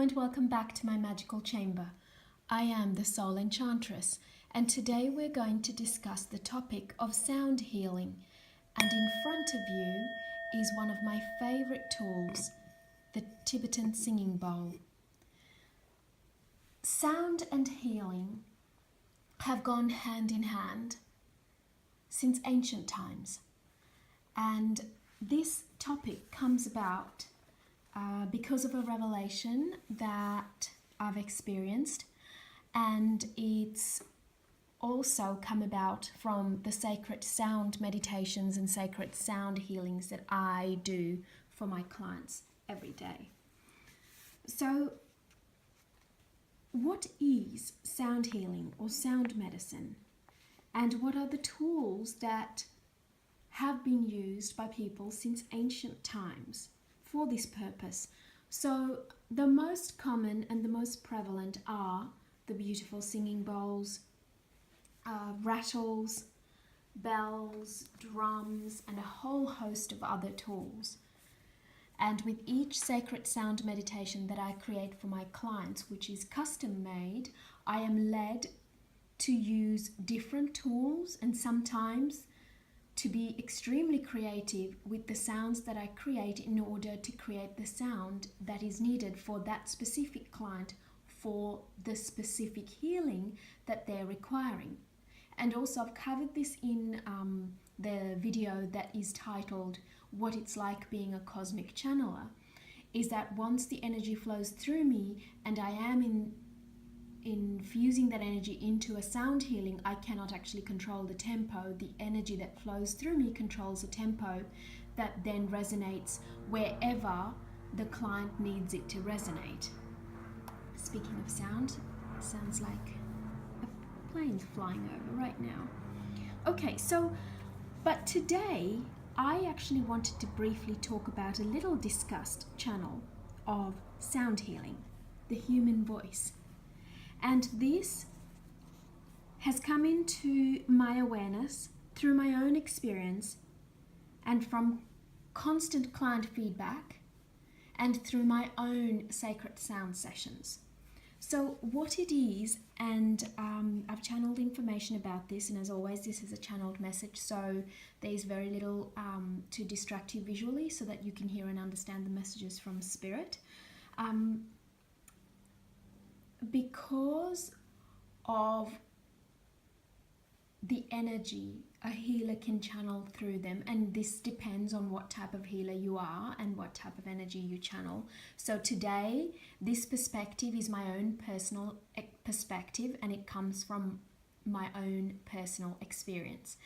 and welcome back to my magical chamber. I am the Soul Enchantress, and today we're going to discuss the topic of sound healing. And in front of you is one of my favorite tools, the Tibetan singing bowl. Sound and healing have gone hand in hand since ancient times, and this topic comes about because of a revelation that I've experienced, and it's also come about from the sacred sound meditations and sacred sound healings that I do for my clients every day. So, what is sound healing or sound medicine? And what are the tools that have been used by people since ancient times for this purpose? So the most common and the most prevalent are the beautiful singing bowls, rattles, bells, drums, and a whole host of other tools. And with each sacred sound meditation that I create for my clients, which is custom made, I am led to use different tools and sometimes to be extremely creative with the sounds that I create in order to create the sound that is needed for that specific client for the specific healing that they're requiring. And also I've covered this in the video that is titled What It's Like Being a Cosmic Channeler, is that once the energy flows through me and I am infusing that energy into a sound healing, I cannot actually control the tempo. The energy that flows through me controls a tempo that then resonates wherever the client needs it to resonate. Speaking of sound, it sounds like a plane's flying over right now. Okay, but today I actually wanted to briefly talk about a little discussed channel of sound healing, the human voice. And this has come into my awareness through my own experience and from constant client feedback and through my own sacred sound sessions. So what it is, and I've channeled information about this, and as always this is a channeled message, so there's very little to distract you visually so that you can hear and understand the messages from spirit. Because of the energy a healer can channel through them, and this depends on what type of healer you are and what type of energy you channel. So today this perspective is my own personal perspective, and it comes from my own personal experience.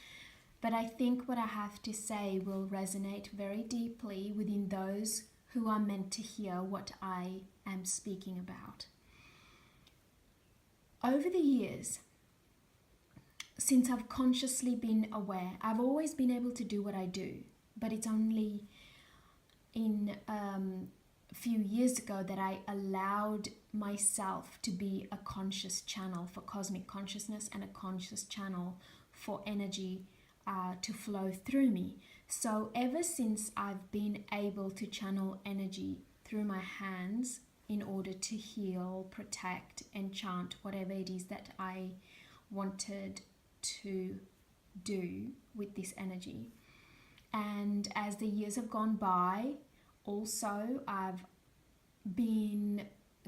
But I think what I have to say will resonate very deeply within those who are meant to hear what I am speaking about. Over the years, since I've consciously been aware, I've always been able to do what I do, but it's only in a few years ago that I allowed myself to be a conscious channel for cosmic consciousness and a conscious channel for energy to flow through me. So ever since I've been able to channel energy through my hands in order to heal, protect, enchant, whatever it is that I wanted to do with this energy. And as the years have gone by, also I've been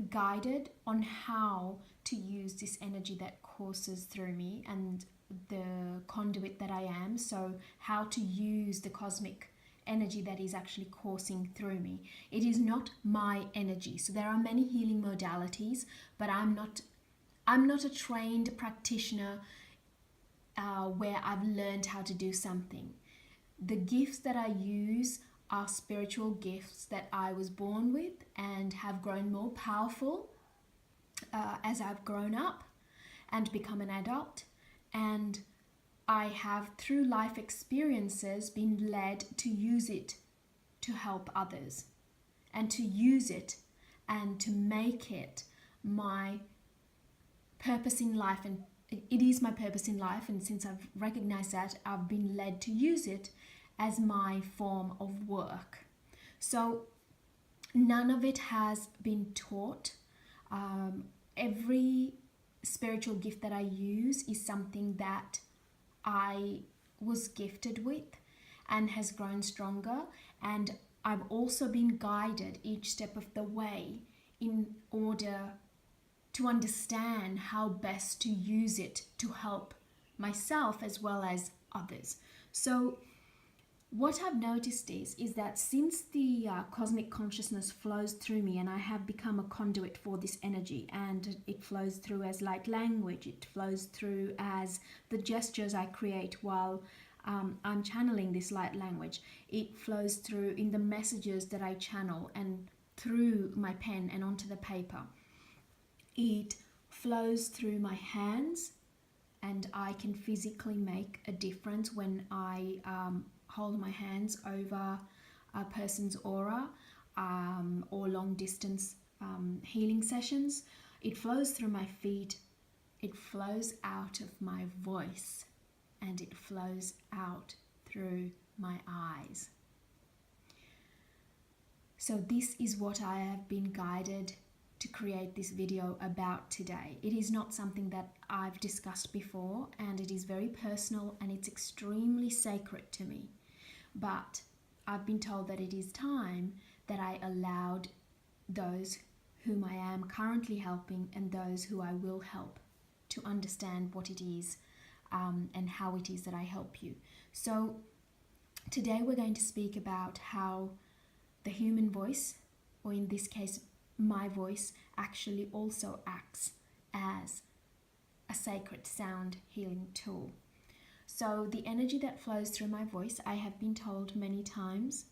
guided on how to use this energy that courses through me and the conduit that I am. So how to use the cosmic energy that is actually coursing through me. It is not my energy. So there are many healing modalities, but I'm not a trained practitioner where I've learned how to do something. The gifts that I use are spiritual gifts that I was born with and have grown more powerful as I've grown up and become an adult. And I have, through life experiences, been led to use it to help others and to use it and to make it my purpose in life. And it is my purpose in life, and since I've recognized that, I've been led to use it as my form of work. So none of it has been taught Every spiritual gift that I use is something that I was gifted with and has grown stronger, and I've also been guided each step of the way in order to understand how best to use it to help myself as well as others. So what I've noticed is that since the cosmic consciousness flows through me and I have become a conduit for this energy, and it flows through as light language, it flows through as the gestures I create while I'm channeling this light language, it flows through in the messages that I channel and through my pen and onto the paper. It flows through my hands, and I can physically make a difference when I hold my hands over a person's aura or long distance healing sessions. It flows through my feet, it flows out of my voice, and it flows out through my eyes. So this is what I have been guided to create this video about today. It is not something that I've discussed before, and it is very personal and it's extremely sacred to me. But I've been told that it is time that I allowed those whom I am currently helping and those who I will help to understand what it is and how it is that I help you. So today we're going to speak about how the human voice, or in this case my voice, actually also acts as a sacred sound healing tool. So the energy that flows through my voice, I have been told many times,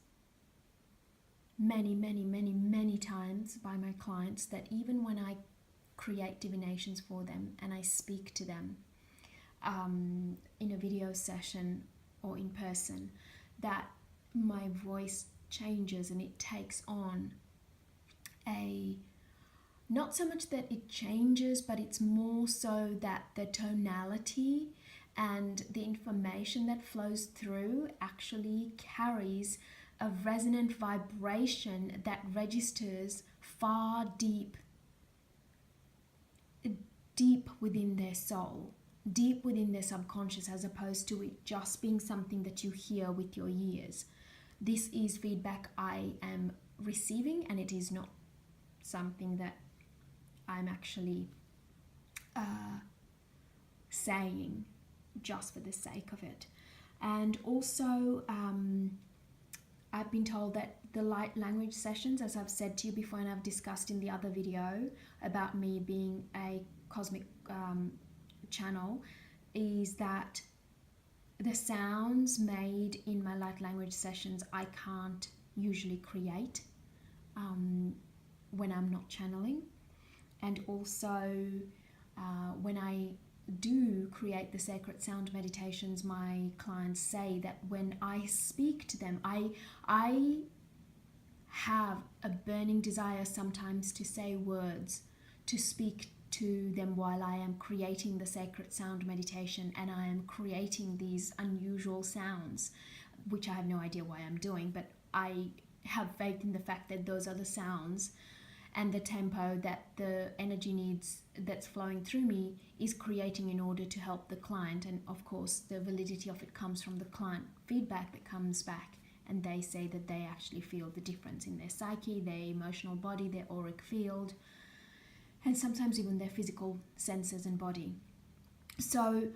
many times by my clients, that even when I create divinations for them and I speak to them in a video session or in person, that my voice changes and it takes on not so much that it changes, but it's more so that the tonality and the information that flows through actually carries a resonant vibration that registers far deep within their soul, deep within their subconscious, as opposed to it just being something that you hear with your ears. This is feedback I am receiving, and it is not something that I'm actually saying just for the sake of it. And also I've been told that the light language sessions, as I've said to you before and I've discussed in the other video about me being a cosmic channel, is that the sounds made in my light language sessions I can't usually create when I'm not channeling. And also when I do create the sacred sound meditations, my clients say that when I speak to them, I have a burning desire sometimes to say words, to speak to them while I am creating the sacred sound meditation, and I am creating these unusual sounds, which I have no idea why I'm doing, but I have faith in the fact that those are the sounds and the tempo that the energy needs that's flowing through me is creating in order to help the client. And of course the validity of it comes from the client feedback that comes back, and they say that they actually feel the difference in their psyche, their emotional body, their auric field, and sometimes even their physical senses and body. So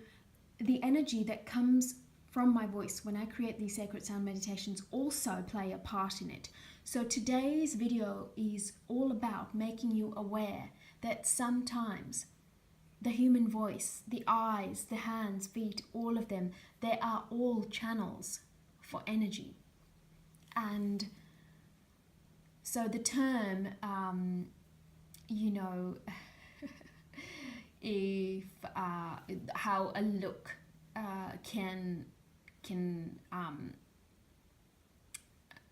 the energy that comes from my voice when I create these sacred sound meditations also play a part in it. So today's video is all about making you aware that sometimes the human voice, the eyes, the hands, feet, all of them, they are all channels for energy. And so the term, if how a look can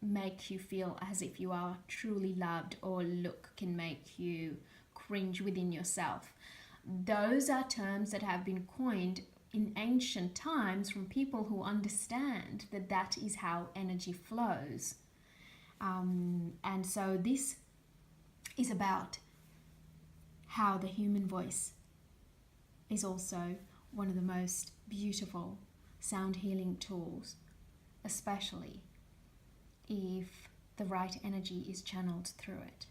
make you feel as if you are truly loved, or look can make you cringe within yourself. Those are terms that have been coined in ancient times from people who understand that that is how energy flows. And so this is about how the human voice is also one of the most beautiful sound healing tools, especially if the right energy is channeled through it.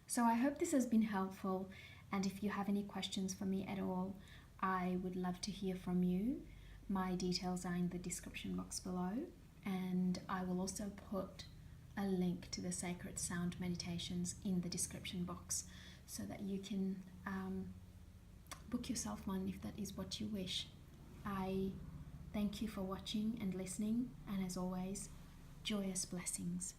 So I hope this has been helpful, and if you have any questions for me at all, I would love to hear from you. My details are in the description box below, and I will also put a link to the sacred sound meditations in the description box so that you can book yourself one if that is what you wish. I thank you for watching and listening, and as always, joyous blessings.